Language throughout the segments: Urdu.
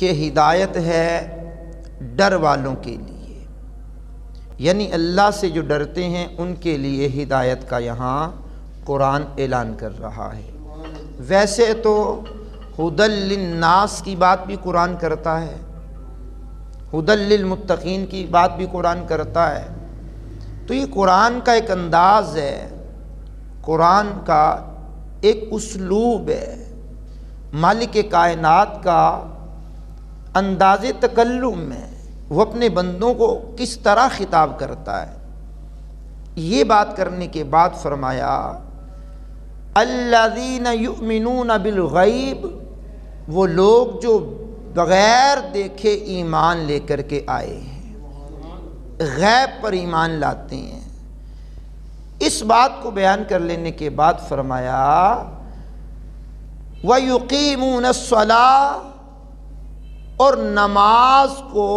کہ ہدایت ہے ڈر والوں کے لیے، یعنی اللہ سے جو ڈرتے ہیں ان کے لیے ہدایت کا یہاں قرآن اعلان کر رہا ہے۔ ویسے تو ہدی للناس کی بات بھی قرآن کرتا ہے، ہدی للمتقین کی بات بھی قرآن کرتا ہے، تو یہ قرآن کا ایک انداز ہے، قرآن کا ایک اسلوب ہے، مالک کائنات کا انداز تکلم ہے، وہ اپنے بندوں کو کس طرح خطاب کرتا ہے۔ یہ بات کرنے کے بعد فرمایا الذین یؤمنون بالغیب، وہ لوگ جو بغیر دیکھے ایمان لے کر کے آئے ہیں، غیب پر ایمان لاتے ہیں۔ اس بات کو بیان کر لینے کے بعد فرمایا وَيُقِيمُونَ الصَّلَاةَ، اور نماز کو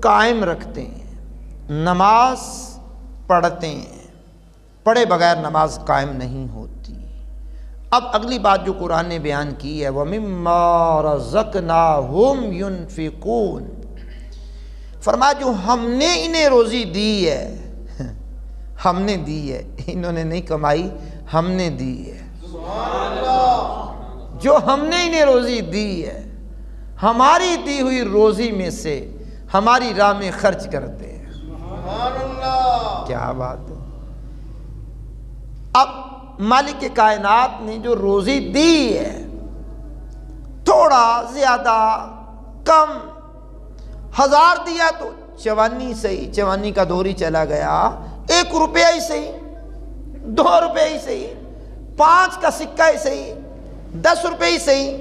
قائم رکھتے ہیں، نماز پڑھتے ہیں، پڑھے بغیر نماز قائم نہیں ہوتی۔ اب اگلی بات جو قرآن نے بیان کی ہے وَمِمَّا رَزَقْنَاهُمْ يُنْفِقُونَ، فرمایا جو ہم نے انہیں روزی دی ہے، ہم نے دی ہے، انہوں نے نہیں کمائی، ہم نے دی ہے، جو ہم نے انہیں روزی دی ہے، ہماری دی ہوئی روزی میں سے ہماری راہ میں خرچ کرتے ہیں۔ کیا بات ہے! اب مالک کائنات نے جو روزی دی ہے، تھوڑا زیادہ کم، 1000 دیا تو چوانی صحیح، چوانی کا دور ہی چلا گیا، 1 روپیہ ہی صحیح، 2 روپے ہی صحیح، 5 کا سکہ ہی صحیح، 10 روپے ہی صحیح،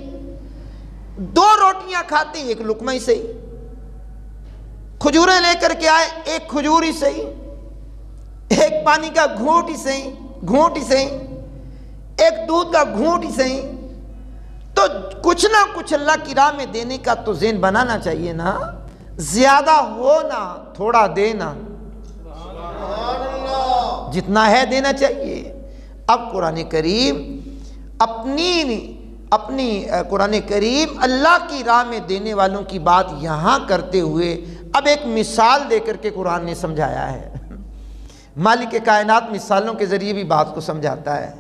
2 روٹیاں کھاتے 1 لقمہ ہی صحیح، کھجوریں لے کر کے آئے 1 کھجور ہی صحیح، 1 پانی کا گھونٹ ہی صحیح، گھونٹ ہی صحیح، 1 دودھ کا گھونٹ ہی صحیح، تو کچھ نہ کچھ اللہ کی راہ میں دینے کا تو ذہن بنانا چاہیے نا، زیادہ ہونا تھوڑا دینا، جتنا ہے دینا چاہیے۔ اب قرآن کریم اپنی قرآن کریم اللہ کی راہ میں دینے والوں کی بات یہاں کرتے ہوئے اب ایک مثال دے کر کے قرآن نے سمجھایا ہے۔ مالک کائنات مثالوں کے ذریعے بھی بات کو سمجھاتا ہے۔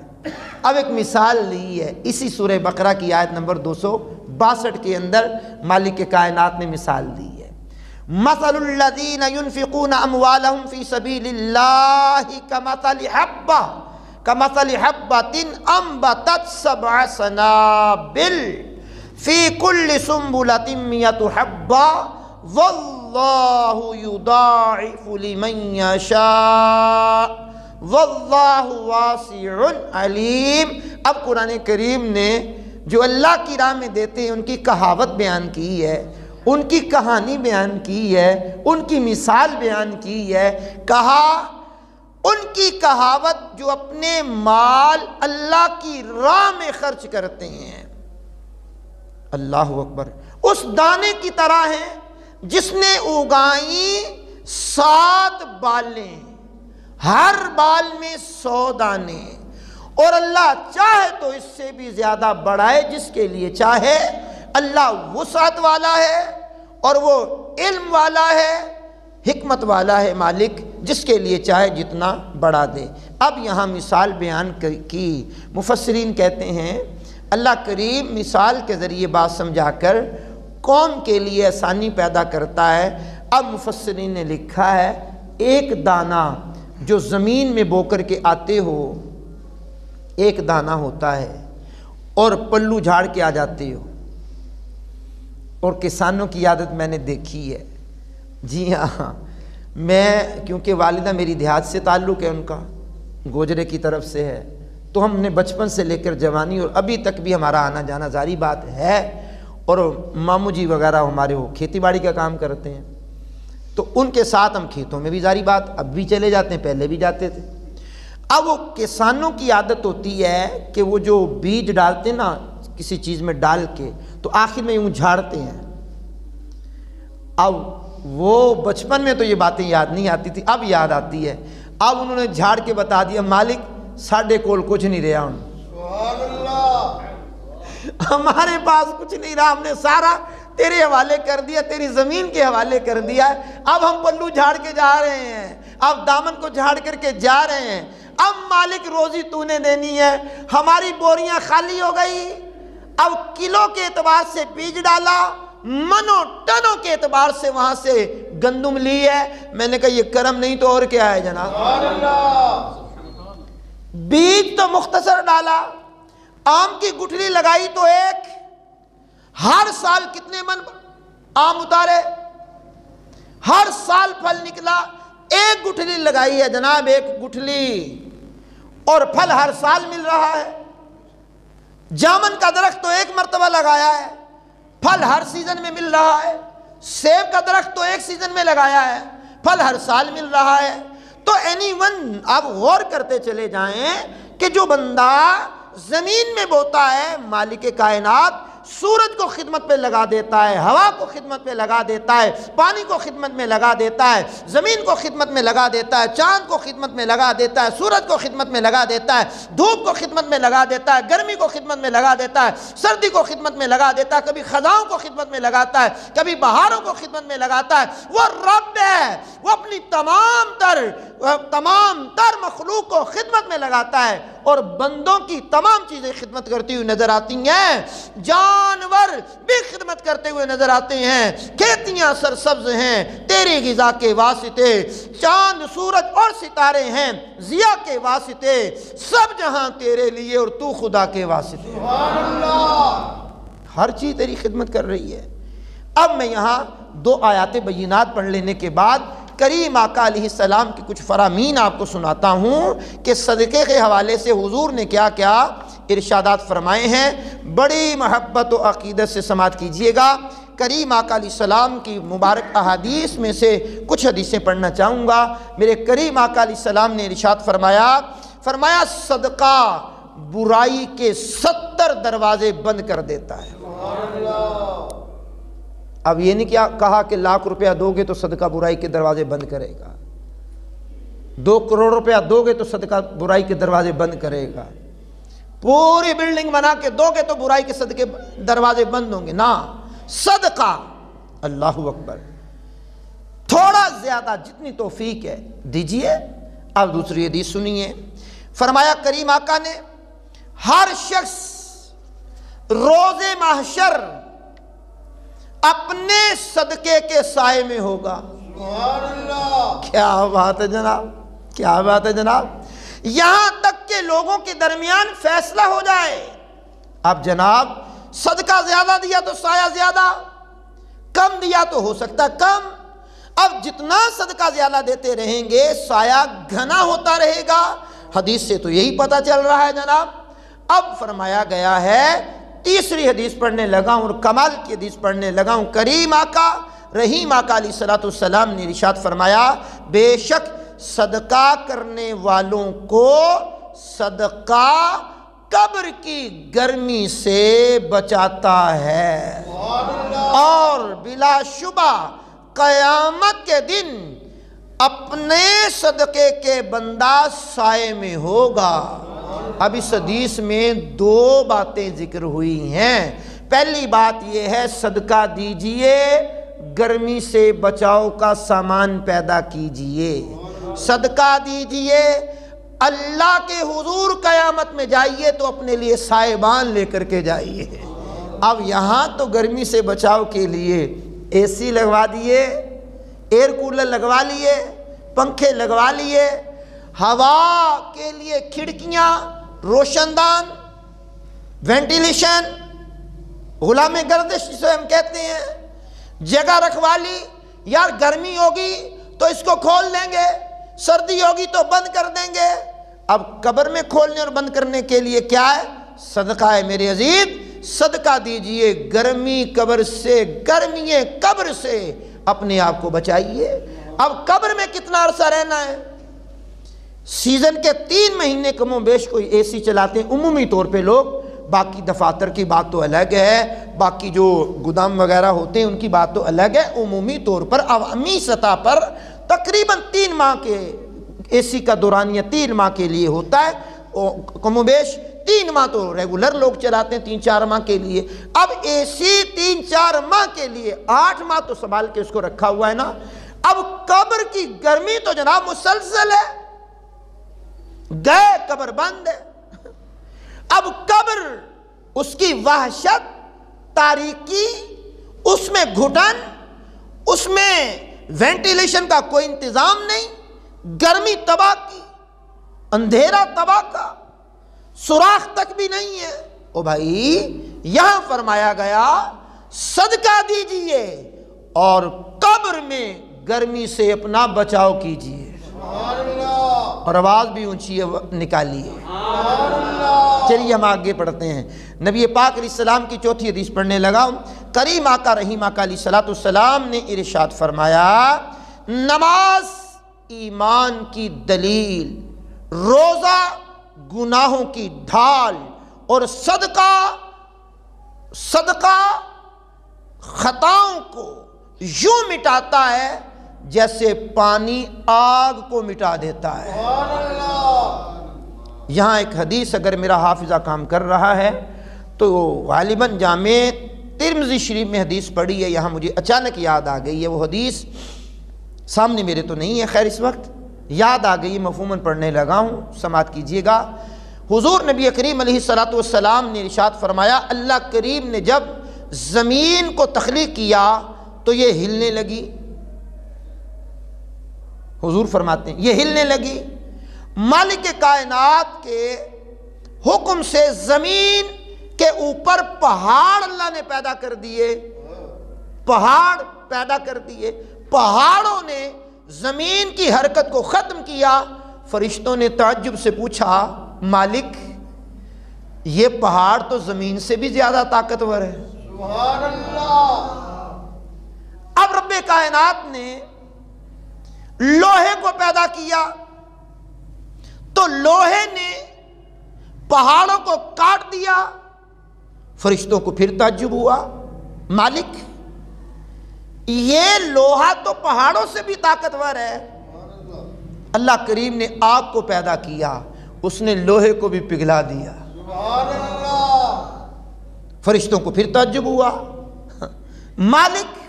اب ایک مثال لی ہے اسی سورہ بقرہ کی آیت نمبر 262 کے اندر مالک کائنات نے مثال دی ہے۔ مثل الذین ينفقون اموالهم فی سبیل اللہ کمثل حبۃ انبتت 7 سنابل فی کل سنبلۃ 100 حبۃ واللہ یضاعف لمن یشاء واللہ واسع علیم۔ اب قرآن کریم نے جو اللہ کی راہ میں دیتے ہیں ان کی کہاوت بیان کی ہے، ان کی کہانی بیان کی ہے، ان کی مثال بیان کی ہے، کہا ان کی کہاوت جو اپنے مال اللہ کی راہ میں خرچ کرتے ہیں، اللہ اکبر، اس دانے کی طرح ہے جس نے اگائیں 7 بالیں، ہر بال میں 100 دانے، اور اللہ چاہے تو اس سے بھی زیادہ بڑھائے جس کے لیے چاہے۔ اللہ وسعت والا ہے اور وہ علم والا ہے، حکمت والا ہے مالک، جس کے لیے چاہے جتنا بڑھا دے۔ اب یہاں مثال بیان کی، مفسرین کہتے ہیں اللہ کریم مثال کے ذریعے بات سمجھا کر قوم کے لیے آسانی پیدا کرتا ہے۔ اب مفسرین نے لکھا ہے ایک دانہ جو زمین میں بو کر کے آتے ہو، ایک دانہ ہوتا ہے اور پلو جھاڑ کے آ جاتے ہو، اور کسانوں کی عادت میں نے دیکھی ہے، جی ہاں، میں کیونکہ والدہ میری دیہات سے تعلق ہے، ان کا گوجرے کی طرف سے ہے، تو ہم نے بچپن سے لے کر جوانی اور ابھی تک بھی ہمارا آنا جانا ظاہری بات ہے، اور ماموں جی وغیرہ ہمارے وہ کھیتی باڑی کا کام کرتے ہیں، تو ان کے ساتھ ہم کھیتوں میں بھی ظاہری بات اب بھی چلے جاتے ہیں، پہلے بھی جاتے تھے۔ اب وہ کسانوں کی عادت ہوتی ہے کہ وہ جو بیج ڈالتے ہیں نا کسی چیز میں ڈال کے، تو آخر میں یوں جھاڑتے ہیں۔ اب وہ بچپن میں تو یہ باتیں یاد نہیں آتی تھی، اب یاد آتی ہے۔ اب انہوں نے جھاڑ کے بتا دیا مالک ساڈے کول کچھ نہیں رہا، ہم ہمارے پاس کچھ نہیں رہا، ہم نے سارا تیرے حوالے کر دیا، تیری زمین کے حوالے کر دیا ہے، اب ہم پلو جھاڑ کے جا رہے ہیں، اب دامن کو جھاڑ کر کے جا رہے ہیں، اب مالک روزی تو نے دینی ہے، ہماری بوریاں خالی ہو گئی، اب کلو کے اعتبار سے بیج ڈالا، منوں ٹنوں کے اعتبار سے وہاں سے گندم لی ہے۔ میں نے کہا یہ کرم نہیں تو اور کیا ہے جناب؟ بیج تو مختصر ڈالا، آم کی گٹھلی لگائی تو ایک، ہر سال کتنے من آم اتارے، ہر سال پھل نکلا، ایک گٹھلی لگائی ہے جناب، ایک گٹھلی، اور پھل ہر سال مل رہا ہے۔ جامن کا درخت تو ایک مرتبہ لگایا ہے، پھل ہر سیزن میں مل رہا ہے۔ سیب کا درخت تو ایک سیزن میں لگایا ہے، پھل ہر سال مل رہا ہے۔ تو اینی ون آپ غور کرتے چلے جائیں کہ جو بندہ زمین میں بوتا ہے، مالک کائنات سورج کو خدمت پہ لگا دیتا ہے، ہوا کو خدمت پہ لگا دیتا ہے، پانی کو خدمت میں لگا دیتا ہے، زمین کو خدمت میں لگا دیتا ہے، چاند کو خدمت میں لگا دیتا ہے، سورج کو خدمت میں لگا دیتا ہے، دھوپ کو خدمت میں لگا دیتا ہے، گرمی کو خدمت میں لگا دیتا ہے، سردی کو خدمت میں لگا دیتا ہے، کبھی خزاؤں کو خدمت میں لگاتا ہے، کبھی بہاروں کو خدمت میں لگاتا ہے۔ وہ رب ہے، وہ اپنی تمام تر مخلوق کو خدمت میں لگاتا ہے، اور بندوں کی تمام چیزیں خدمت کرتی ہوئی نظر آتی ہیں، جانور بھی خدمت کرتے ہوئے نظر آتے ہیں، کھیتیاں سرسبز ہیں تیری غذا کے واسطے، چاند سورج اور ستارے ہیں ضیاء کے واسطے، سب جہاں تیرے لیے اور تو خدا کے واسطے۔ سبحان اللہ، ہر چیز تیری خدمت کر رہی ہے۔ اب میں یہاں 2 آیات بینات پڑھ لینے کے بعد کریم آقا علیہ السلام کی کچھ فرامین آپ کو سناتا ہوں کہ صدقے کے حوالے سے حضور نے کیا کیا ارشادات فرمائے ہیں۔ بڑی محبت و عقیدت سے سماعت کیجئے گا۔ کریم آقا علیہ السلام کی مبارک احادیث میں سے کچھ حدیثیں پڑھنا چاہوں گا۔ میرے کریم آقا علیہ السلام نے ارشاد فرمایا صدقہ برائی کے 70 دروازے بند کر دیتا ہے۔ اب یہ نہیں کیا کہا کہ 1,00,000 روپیہ دو گے تو صدقہ برائی کے دروازے بند کرے گا، 2 کروڑ روپیہ دو گے تو صدقہ برائی کے دروازے بند کرے گا، پوری بلڈنگ بنا کے دو گے تو برائی کے صدقے دروازے بند ہوں گے، نہ، صدقہ، اللہ اکبر، تھوڑا زیادہ جتنی توفیق ہے دیجئے۔ اب دوسری حدیث سنیے، فرمایا کریم آقا نے ہر شخص روز محشر اپنے صدقے کے سائے میں ہوگا۔ کیا بات ہے جناب، کیا بات ہے جناب، یہاں تک کہ لوگوں کے درمیان فیصلہ ہو جائے۔ اب جناب صدقہ زیادہ دیا تو سایہ زیادہ، کم دیا تو ہو سکتا کم، اب جتنا صدقہ زیادہ دیتے رہیں گے سایہ گھنا ہوتا رہے گا۔ حدیث سے تو یہی پتہ چل رہا ہے جناب۔ اب فرمایا گیا ہے، تیسری حدیث پڑھنے لگا ہوں اور کمال کی حدیث پڑھنے لگا ہوں، کریم آقا رحیم آقا علیہ السلام نے ارشاد فرمایا، بے شک صدقہ کرنے والوں کو صدقہ قبر کی گرمی سے بچاتا ہے، اور بلا شبہ قیامت کے دن اپنے صدقے کے بندہ سائے میں ہوگا۔ اب اس حدیث میں 2 باتیں ذکر ہوئی ہیں۔ پہلی بات یہ ہے صدقہ دیجئے، گرمی سے بچاؤ کا سامان پیدا کیجئے، صدقہ دیجئے، اللہ کے حضور قیامت میں جائیے تو اپنے لیے سائبان لے کر کے جائیے۔ اب یہاں تو گرمی سے بچاؤ کے لیے اے سی لگوا دیے، ایئر کولر لگوا لیے، پنکھے لگوا لیے، ہوا کے لیے کھڑکیاں، روشن دان، وینٹیلیشن، غلام گردش جسے ہم کہتے ہیں، جگہ رکھوا لی، یار گرمی ہوگی تو اس کو کھول دیں گے، سردی ہوگی تو بند کر دیں گے۔ اب قبر میں کھولنے اور بند کرنے کے لیے کیا ہے؟ صدقہ ہے میرے عزیز، صدقہ دیجئے، گرمی قبر سے، گرمی قبر سے اپنے آپ کو بچائیے۔ اب قبر میں کتنا عرصہ رہنا ہے؟ سیزن کے 3 مہینے کم و بیش کوئی اے سی چلاتے ہیں عمومی طور پہ لوگ، باقی دفاتر کی بات تو الگ ہے، باقی جو گودام وغیرہ ہوتے ہیں ان کی بات تو الگ ہے۔ عمومی طور پر عوامی سطح پر تقریباً 3 ماہ کے اے سی کا دورانیہ 3 ماہ کے لیے ہوتا ہے، کم و بیش 3 ماہ تو ریگولر لوگ چلاتے ہیں 3-4 ماہ کے لیے، اب اے سی 3-4 ماہ کے لیے 8 ماہ تو سنبھال کے اس کو رکھا ہوا ہے نا۔ اب قبر کی گرمی تو جناب مسلسل ہے، گئے قبر بند ہے۔ اب قبر، اس کی وحشت، تاریکی، اس میں گھٹن، اس میں وینٹیلیشن کا کوئی انتظام نہیں، گرمی تباہ کی، اندھیرا تباہ کا، سوراخ تک بھی نہیں ہے۔ او بھائی، یہاں فرمایا گیا صدقہ دیجئے اور قبر میں گرمی سے اپنا بچاؤ کیجئے۔ اور آواز بھی اونچی نکالیے۔ چلیے ہم آگے پڑھتے ہیں۔ نبی پاک علیہ السلام کی 4تھی حدیث پڑھنے لگا ہوں۔ کریم آقا رحیم آقا علیہ السلام نے ارشاد فرمایا، نماز ایمان کی دلیل، روزہ گناہوں کی ڈھال، اور صدقہ خطاؤں کو یوں مٹاتا ہے جیسے پانی آگ کو مٹا دیتا ہے۔ یہاں ایک حدیث اگر میرا حافظہ کام کر رہا ہے تو غالباً جامع ترمذی شریف میں حدیث پڑھی ہے، یہاں مجھے اچانک یاد آ گئی ہے، وہ حدیث سامنے میرے تو نہیں ہے، خیر اس وقت یاد آ گئی، مفہوماً پڑھنے لگا ہوں، سماعت کیجئے گا۔ حضور نبی کریم علیہ السلام نے ارشاد فرمایا، اللہ کریم نے جب زمین کو تخلیق کیا تو یہ ہلنے لگی۔ حضور فرماتے ہیں یہ ہلنے لگی، مالک کائنات کے حکم سے زمین کے اوپر پہاڑ اللہ نے پیدا کر دیے، پہاڑ پیدا کر دیے، پہاڑوں نے زمین کی حرکت کو ختم کیا۔ فرشتوں نے تعجب سے پوچھا، مالک یہ پہاڑ تو زمین سے بھی زیادہ طاقتور ہے۔ سبحان اللہ۔ اب رب کائنات نے لوہے کو پیدا کیا تو لوہے نے پہاڑوں کو کاٹ دیا۔ فرشتوں کو پھر تعجب ہوا، مالک یہ لوہا تو پہاڑوں سے بھی طاقتور ہے۔ اللہ کریم نے آگ کو پیدا کیا، اس نے لوہے کو بھی پگھلا دیا۔ فرشتوں کو پھر تعجب ہوا، مالک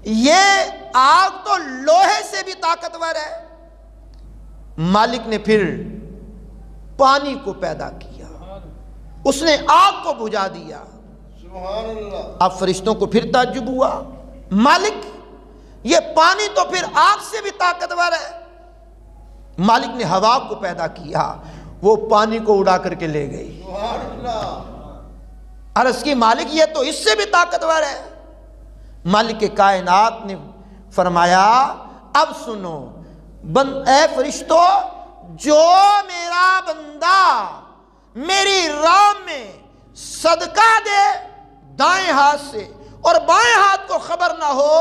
یہ آگ تو لوہے سے بھی طاقتور ہے۔ مالک نے پھر پانی کو پیدا کیا، اس نے آگ کو بجھا دیا۔ اب فرشتوں کو پھر تعجب ہوا، مالک یہ پانی تو پھر آگ سے بھی طاقتور ہے۔ مالک نے ہوا کو پیدا کیا، وہ پانی کو اڑا کر کے لے گئی۔ عرض کی مالک یہ تو اس سے بھی طاقتور ہے۔ مالک کائنات نے فرمایا، اب سنو اے فرشتو، جو میرا بندہ میری راہ میں صدقہ دے دائیں ہاتھ سے اور بائیں ہاتھ کو خبر نہ ہو،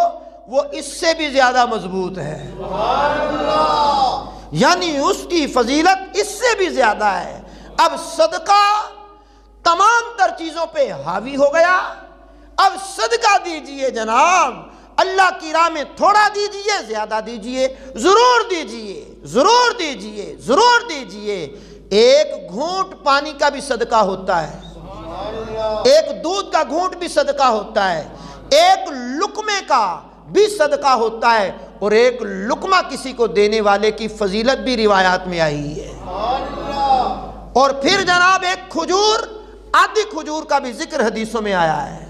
وہ اس سے بھی زیادہ مضبوط ہے۔ یعنی اس کی فضیلت اس سے بھی زیادہ ہے۔ اب صدقہ تمام تر چیزوں پہ حاوی ہو گیا۔ اب صدقہ دیجئے جناب، اللہ کی راہ میں تھوڑا دیجئے، زیادہ دیجئے، ضرور دیجئے، ضرور دیجئے، ضرور دیجئے۔ ایک گھونٹ پانی کا بھی صدقہ ہوتا ہے، ایک دودھ کا گھونٹ بھی صدقہ ہوتا ہے، ایک لقمے کا بھی صدقہ ہوتا ہے، اور ایک لقمہ کسی کو دینے والے کی فضیلت بھی روایات میں آئی ہے۔ اور پھر جناب ایک کھجور، آدھی کھجور کا بھی ذکر حدیثوں میں آیا ہے،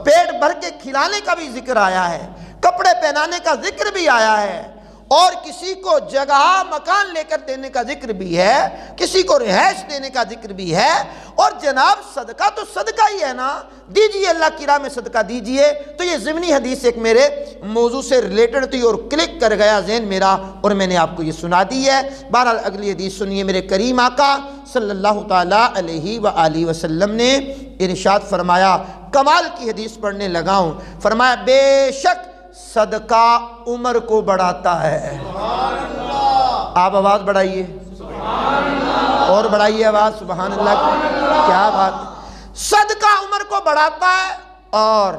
پیٹ بھر کے کھلانے کا بھی ذکر آیا ہے، کپڑے پہنانے کا ذکر بھی آیا ہے، اور کسی کو جگہ مکان لے کر دینے کا ذکر بھی ہے، کسی کو رہائش دینے کا ذکر بھی ہے۔ اور جناب صدقہ تو صدقہ ہی ہے نا، دیجئے اللہ کی راہ میں صدقہ دیجئے۔ تو یہ ضمنی حدیث ایک میرے موضوع سے ریلیٹڈ تھی اور کلک کر گیا ذہن میرا، اور میں نے آپ کو یہ سنا دی ہے۔ بہرحال اگلی حدیث سنیے۔ میرے کریم آقا صلی اللہ تعالیٰ علیہ وآلہ وسلم نے ارشاد فرمایا، کمال کی حدیث پڑھنے لگا ہوں، فرمایا بے شک صدقہ عمر کو بڑھاتا ہے۔ آپ آواز بڑھائیے، اور بڑھائیے آواز، سبحان اللہ، کیا بات۔ صدقہ عمر کو بڑھاتا ہے اور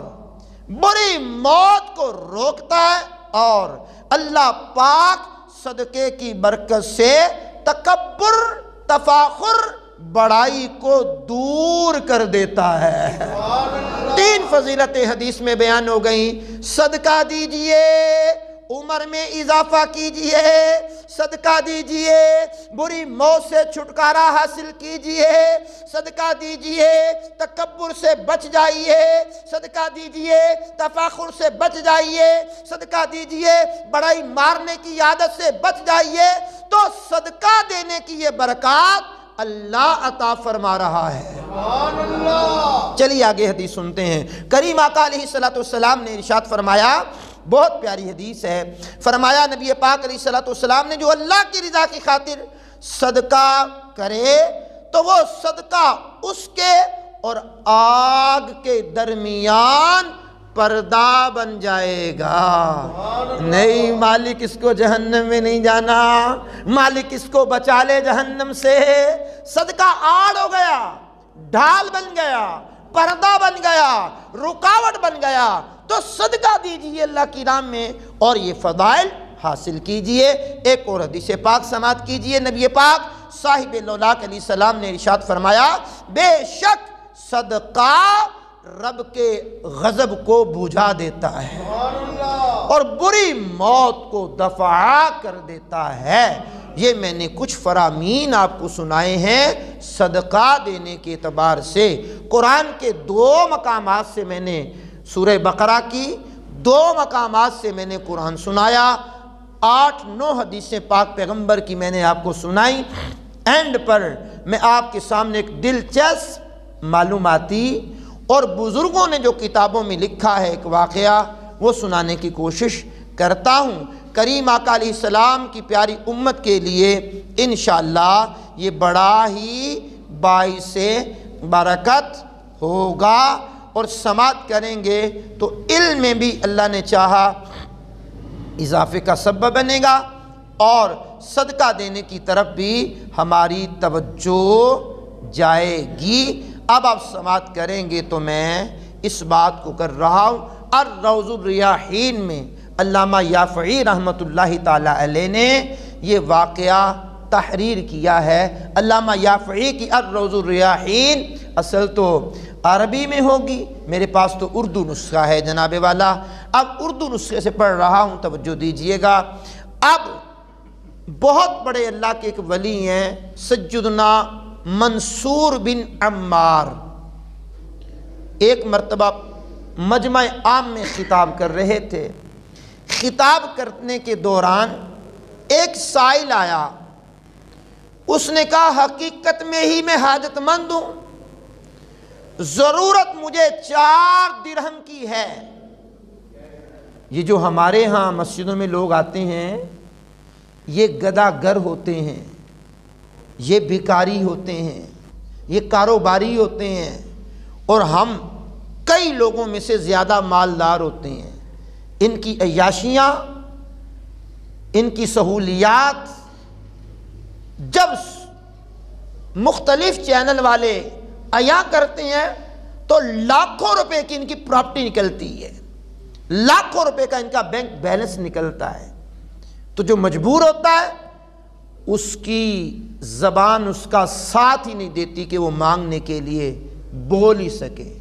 بری موت کو روکتا ہے، اور اللہ پاک صدقے کی برکت سے تکبر، تفاخر، بڑائی کو دور کر دیتا ہے۔ 3 فضیلتیں حدیث میں بیان ہو گئیں۔ صدقہ دیجئے، عمر میں اضافہ کیجئے، صدقہ دیجئے، بری موت سے چھٹکارا حاصل کیجئے، صدقہ دیجئے، تکبر سے بچ جائیے، صدقہ دیجئے، تفاخر سے بچ جائیے، صدقہ دیجئے، بڑائی مارنے کی عادت سے بچ جائیے، تو صدقہ دینے کی یہ برکات اللہ عطا فرما رہا ہے۔ سبحان اللہ۔ چلیے آگے حدیث سنتے ہیں۔ کریم آقا علیہ السلام نے ارشاد فرمایا، بہت پیاری حدیث ہے، فرمایا نبی پاک علیہ السلام نے جو اللہ کی رضا کی خاطر صدقہ کرے تو وہ صدقہ اس کے اور آگ کے درمیان پردہ بن جائے گا۔ نہیں، مالک اس کو جہنم میں نہیں جانا، مالک اس کو بچا لے جہنم سے۔ صدقہ آڑ ہو گیا، ڈھال بن گیا، پردہ بن گیا، رکاوٹ بن گیا، تو صدقہ دیجئے اللہ کی راہ میں اور یہ فضائل حاصل کیجئے۔ ایک اور حدیث پاک سماعت کیجئے، نبی پاک صاحب لولاک علیہ السلام نے ارشاد فرمایا، بے شک صدقہ رب کے غضب کو بجھا دیتا ہے اور بری موت کو دفع کر دیتا ہے۔ یہ میں نے کچھ فرامین آپ کو سنائے ہیں صدقہ دینے کے اعتبار سے۔ قرآن کے 2 مقامات سے میں نے سورہ بقرہ کی 2 مقامات سے میں نے قرآن سنایا، 8-9 حدیثیں پاک پیغمبر کی میں نے آپ کو سنائی۔ اینڈ پر میں آپ کے سامنے ایک دلچسپ معلوماتی اور بزرگوں نے جو کتابوں میں لکھا ہے ایک واقعہ وہ سنانے کی کوشش کرتا ہوں۔ کریم آقا علیہ السلام کی پیاری امت کے لیے انشاءاللہ یہ بڑا ہی باعث برکت ہوگا اور سماعت کریں گے تو علم میں بھی اللہ نے چاہا اضافے کا سبب بنے گا اور صدقہ دینے کی طرف بھی ہماری توجہ جائے گی۔ اب آپ سماعت کریں گے تو میں اس بات کو کر رہا ہوں۔ الروض الریاحین میں علامہ یافعی رحمۃ اللہ تعالی علیہ نے یہ واقعہ تحریر کیا ہے۔ علامہ یافعی کی الروض الریاحین اصل تو عربی میں ہوگی، میرے پاس تو اردو نسخہ ہے جناب والا، اب اردو نسخے سے پڑھ رہا ہوں، توجہ دیجئے گا۔ اب بہت بڑے اللہ کے ایک ولی ہیں سیدنا منصور بن عمار، ایک مرتبہ مجمع عام میں خطاب کر رہے تھے۔ خطاب کرنے کے دوران ایک سائل آیا، اس نے کہا حقیقت میں ہی میں حاجت مند ہوں، ضرورت مجھے 4 درہم کی ہے۔ یہ جو ہمارے ہاں مسجدوں میں لوگ آتے ہیں یہ گدا گر ہوتے ہیں، یہ بھکاری ہوتے ہیں، یہ کاروباری ہوتے ہیں اور ہم کئی لوگوں میں سے زیادہ مالدار ہوتے ہیں۔ ان کی عیاشیاں، ان کی سہولیات جب مختلف چینل والے عیاں کرتے ہیں تو لاکھوں روپے کی ان کی پراپرٹی نکلتی ہے، لاکھوں روپے کا ان کا بینک بیلنس نکلتا ہے۔ تو جو مجبور ہوتا ہے اس کی زبان اس کا ساتھ ہی نہیں دیتی کہ وہ مانگنے کے لیے بول ہی سکے،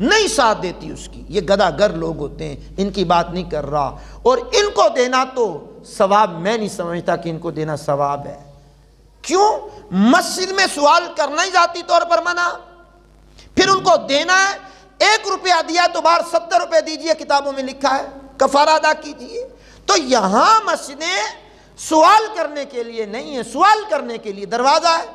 نہیں ساتھ دیتی اس کی۔ یہ گدا گر لوگ ہوتے ہیں، ان کی بات نہیں کر رہا، اور ان کو دینا تو ثواب میں نہیں سمجھتا کہ ان کو دینا ثواب ہے۔ کیوں؟ مسجد میں سوال کرنا ہی ذاتی طور پر منع، پھر ان کو دینا ہے 1 روپیہ دیا تو باہر 70 روپے دیجئے، کتابوں میں لکھا ہے کفارہ ادا کیجئے۔ تو یہاں مسجدیں سوال کرنے کے لیے نہیں ہے، سوال کرنے کے لیے دروازہ ہے،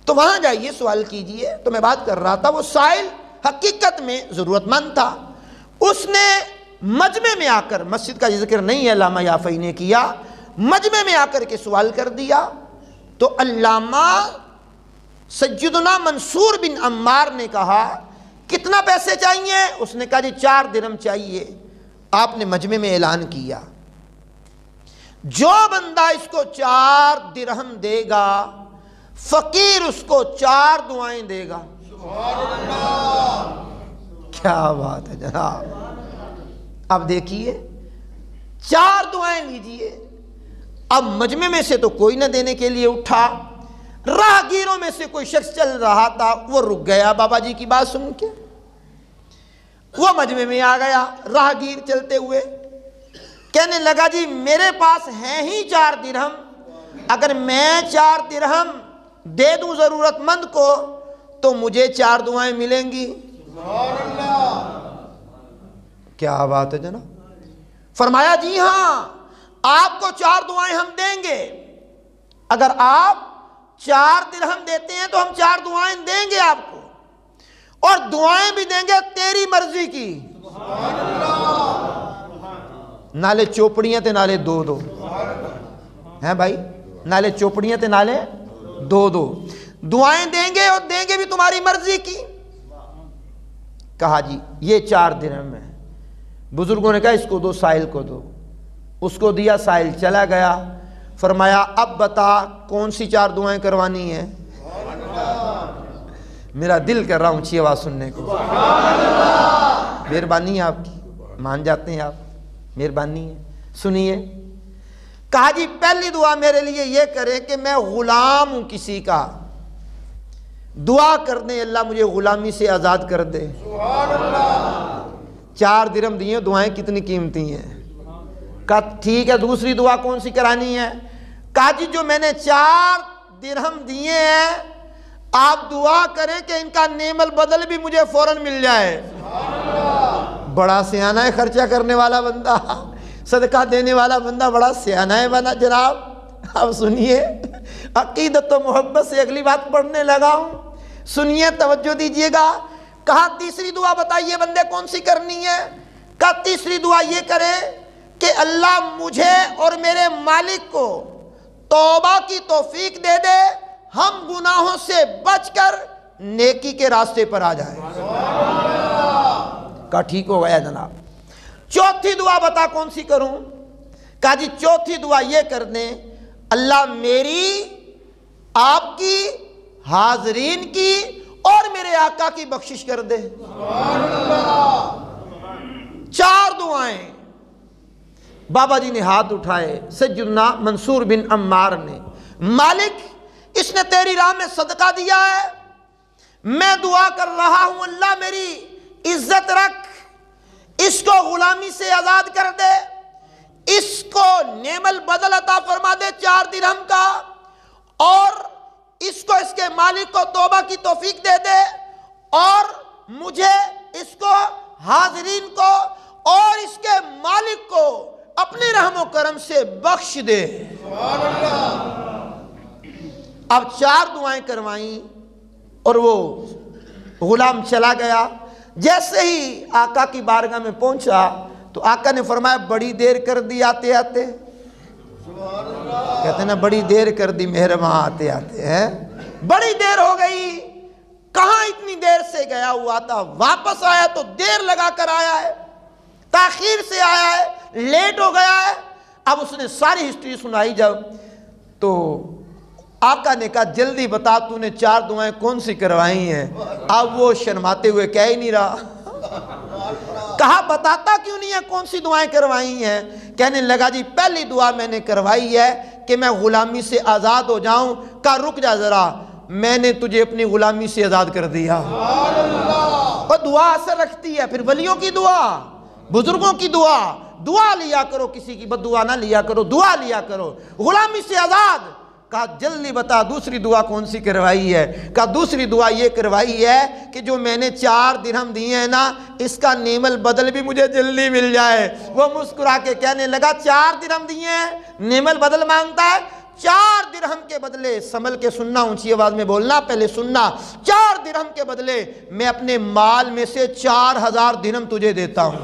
تو وہاں جائیے سوال کیجئے۔ تو میں بات کر رہا تھا وہ سائل حقیقت میں ضرورت مند تھا، اس نے مجمع میں آ کر، مسجد کا ذکر نہیں ہے علامہ یافعی نے کیا، مجمع میں آ کر کے سوال کر دیا۔ تو علامہ سیدنا منصور بن عمار نے کہا کتنا پیسے چاہیے؟ اس نے کہا جی 4 درہم چاہیے۔ آپ نے مجمع میں اعلان کیا جو بندہ اس کو 4 درہم دے گا فقیر اس کو 4 دعائیں دے گا۔ سبحان اللہ، کیا بات ہے جناب۔ اب دیکھیے 4 دعائیں لیجئے۔ اب مجمع میں سے تو کوئی نہ دینے کے لیے اٹھا، راہگیروں میں سے کوئی شخص چل رہا تھا، وہ رک گیا بابا جی کی بات سن کے، وہ مجمع میں آ گیا راہگیر چلتے ہوئے، کہنے لگا جی میرے پاس ہیں ہی 4 درہم، اگر میں 4 درہم دے دوں ضرورت مند کو تو مجھے 4 دعائیں ملیں گی۔ سبحان اللہ، کیا بات ہے جناب۔ فرمایا جی ہاں، آپ کو 4 دعائیں ہم دیں گے، اگر آپ 4 درہم دیتے ہیں تو ہم 4 دعائیں دیں گے آپ کو، اور دعائیں بھی دیں گے تیری مرضی کی۔ سبحان اللہ، نالے چوپڑیاں تے نالے 2 ہیں بھائی، نالے چوپڑیاں تے نالے 2 دعائیں دیں گے، اور دیں گے بھی تمہاری مرضی کی۔ کہا جی یہ 4 درہم ہے۔ بزرگوں نے کہا اس کو دو، سائل کو دو، اس کو دیا، سائل چلا گیا۔ فرمایا اب بتا کون سی 4 دعائیں کروانی ہیں؟ میرا دل کر رہا اونچی آواز سننے کو۔ مہربانی ہے آپ کی، مان جاتے ہیں آپ، مہربانی ہے، سنیے۔ کہا جی پہلی دعا میرے لیے یہ کرے کہ میں غلام ہوں کسی کا، دعا کر دیں اللہ مجھے غلامی سے آزاد کر دے۔ 4 درہم دیے، دعائیں کتنی قیمتی ہیں۔ کہا ٹھیک ہے، دوسری دعا کون سی کرانی ہے؟ کہا جی جو میں نے 4 درہم دیے ہیں آپ دعا کریں کہ ان کا نعم البدل بھی مجھے فوراً مل جائے۔ بڑا سیانہ ہے، خرچہ کرنے والا بندہ، صدقہ دینے والا بندہ بڑا سیانہ ہے بنا جناب۔ اب سنیے، عقیدت و محبت سے اگلی بات پڑھنے لگا ہوں، سنیے توجہ دیجئے گا۔ کہا تیسری دعا بتائیے بندے کون سی کرنی ہے؟ کہا تیسری دعا یہ کرے کہ اللہ مجھے اور میرے مالک کو توبہ کی توفیق دے دے، ہم گناہوں سے بچ کر نیکی کے راستے پر آ جائیں۔ کہا ٹھیک ہو گیا جناب۔ چوتھی دعا بتا کون سی کروں؟ کہا جی چوتھی دعا یہ کر دیں اللہ میری، آپ کی، حاضرین کی اور میرے آقا کی بخشش کر دے۔ 4 دعائیں۔ بابا جی نے ہاتھ اٹھائے، سیدنا منصور بن عمار نے، مالک اس نے تیری راہ میں صدقہ دیا ہے، میں دعا کر رہا ہوں اللہ میری عزت رکھ، اس کو غلامی سے آزاد کر دے، اس کو نعم البدل عطا فرما دے 4 درہم کا، اور اس کو اس کے مالک کو توبہ کی توفیق دے دے، اور مجھے اس کو، حاضرین کو اور اس کے مالک کو اپنے رحم و کرم سے بخش دے۔ اب 4 دعائیں کروائیں اور وہ غلام چلا گیا۔ جیسے ہی آقا کی بارگاہ میں پہنچا تو آقا نے فرمایا بڑی دیر کر دی آتے آتے، کہتے ہیں نا بڑی دیر کر دی مہرباں آتے آتے ہیں، بڑی دیر ہو گئی، کہاں اتنی دیر سے گیا ہوا تھا، واپس آیا تو دیر لگا کر آیا ہے، تاخیر سے آیا ہے، لیٹ ہو گیا ہے۔ اب اس نے ساری ہسٹری سنائی جب، تو آقا نے کہا جلدی بتا تو نے 4 دعائیں کون سی کروائی ہیں؟ اب وہ شرماتے ہوئے کہہ ہی نہیں رہا۔ کہا بتاتا کیوں نہیں ہے کون سی دعائیں کروائی ہیں؟ کہنے لگا جی پہلی دعا میں نے کروائی ہے کہ میں غلامی سے آزاد ہو جاؤں۔ کہا رک جا ذرا، میں نے تجھے اپنی غلامی سے آزاد کر دیا۔ اور دعا اثر رکھتی ہے، پھر ولیوں کی دعا، بزرگوں کی دعا، دعا لیا کرو، کسی کی بد دعا نہ لیا کرو، دعا لیا کرو، غلامی سے آزاد۔ کہا جلدی بتا دوسری دعا کون سی کروائی ہے؟ کہا دوسری دعا یہ کروائی ہے کہ جو میں نے 4 درہم دیے ہیں نا، اس کا نعم البدل بھی مجھے جلدی مل جائے۔ وہ مسکرا کے کہنے لگا 4 درہم دیے ہیں، نعم البدل مانگتا ہے؟ 4 درہم کے بدلے، سنبھل کے سننا، اونچی آواز میں بولنا، پہلے سننا، 4 درہم کے بدلے میں اپنے مال میں سے 4000 درہم تجھے دیتا ہوں۔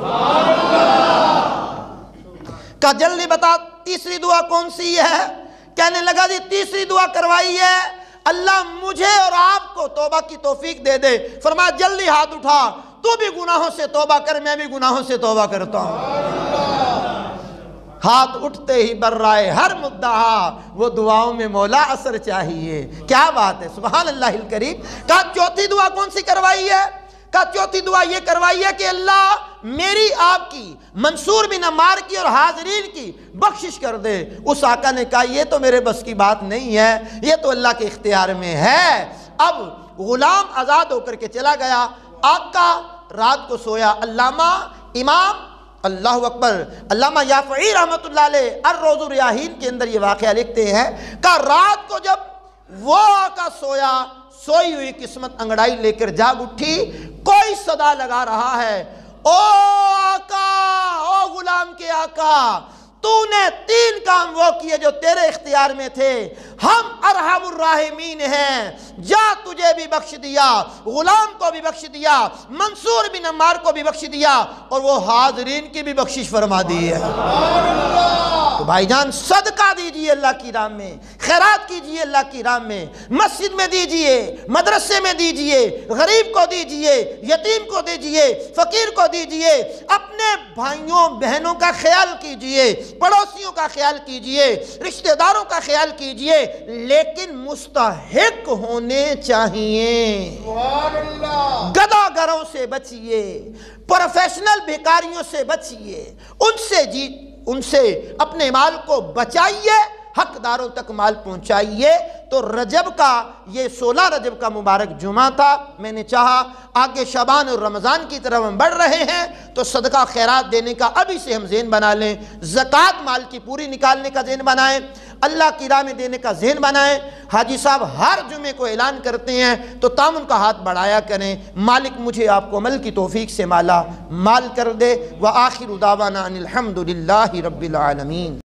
کہا جلدی بتا تیسری دعا کون سی ہے؟ کہنے لگا جی تیسری دعا کروائی ہے اللہ مجھے اور آپ کو توبہ کی توفیق دے دے۔ فرمایا جلدی ہاتھ اٹھا، تو بھی گناہوں سے توبہ کر، میں بھی گناہوں سے توبہ کرتا ہوں۔ ہاتھ اٹھتے ہی برائے ہر مدعا، وہ دعاؤں میں مولا اثر چاہیے۔ کیا بات ہے، سبحان اللہ الکریم۔ کہا چوتھی دعا کون سی کروائی ہے؟ کا چوتھی دعا یہ کروائی ہے کہ اللہ میری آپ کی، منصور بن عمار کی اور حاضرین کی بخشش کر دے۔ اس آقا نے کہا یہ تو میرے بس کی بات نہیں ہے، یہ تو اللہ کے اختیار میں ہے۔ اب غلام آزاد ہو کر کے چلا گیا۔ آقا رات کو سویا۔ علامہ امام اللہ اکبر علامہ یافعی رحمۃ اللہ علیہ الروض الریاحین کے اندر یہ واقعہ لکھتے ہیں کہ رات کو جب وہ آقا سویا، سوئی ہوئی قسمت انگڑائی لے کر جاگ اٹھی، کوئی صدا لگا رہا ہے، او آقا، او غلام کے آقا، تو نے 3 کام وہ کیے جو تیرے اختیار میں تھے، ہم ارحم الراحمین ہیں، جا تجھے بھی بخش دیا، غلام کو بھی بخش دیا، منصور بن عمار کو بھی بخش دیا، اور وہ حاضرین کی بھی بخشش فرما دی ہے۔ تو بھائی جان صدقہ دیجئے اللہ کی راہ میں، خیرات کیجئے اللہ کی راہ میں، مسجد میں دیجئے، مدرسے میں دیجئے، غریب کو دیجئے، یتیم کو دیجئے، فقیر کو دیجئے، اپنے بھائیوں بہنوں کا خیال کیجئے، پڑوسیوں کا خیال کیجئے، رشتہ داروں کا خیال کیجئے، لیکن مستحق ہونے چاہیے۔ گدھا گروں سے بچیے، پروفیشنل بھکاریوں سے بچیے، ان سے اپنے مال کو بچائیے، حقداروں تک مال پہنچائیے۔ تو رجب کا یہ 16 رجب کا مبارک جمعہ تھا، میں نے چاہا آگے شعبان اور رمضان کی طرف ہم بڑھ رہے ہیں تو صدقہ خیرات دینے کا ابھی سے ہم ذہن بنا لیں، زکوٰۃ مال کی پوری نکالنے کا ذہن بنائیں، اللہ کی راہ میں دینے کا ذہن بنائیں۔ حاجی صاحب ہر جمعے کو اعلان کرتے ہیں تو تعاون کا ہاتھ بڑھایا کریں۔ مالک مجھے آپ کو عمل کی توفیق سے مالا مال کر دے۔ وآخر دعوانا ان الحمد للہ رب العالمین۔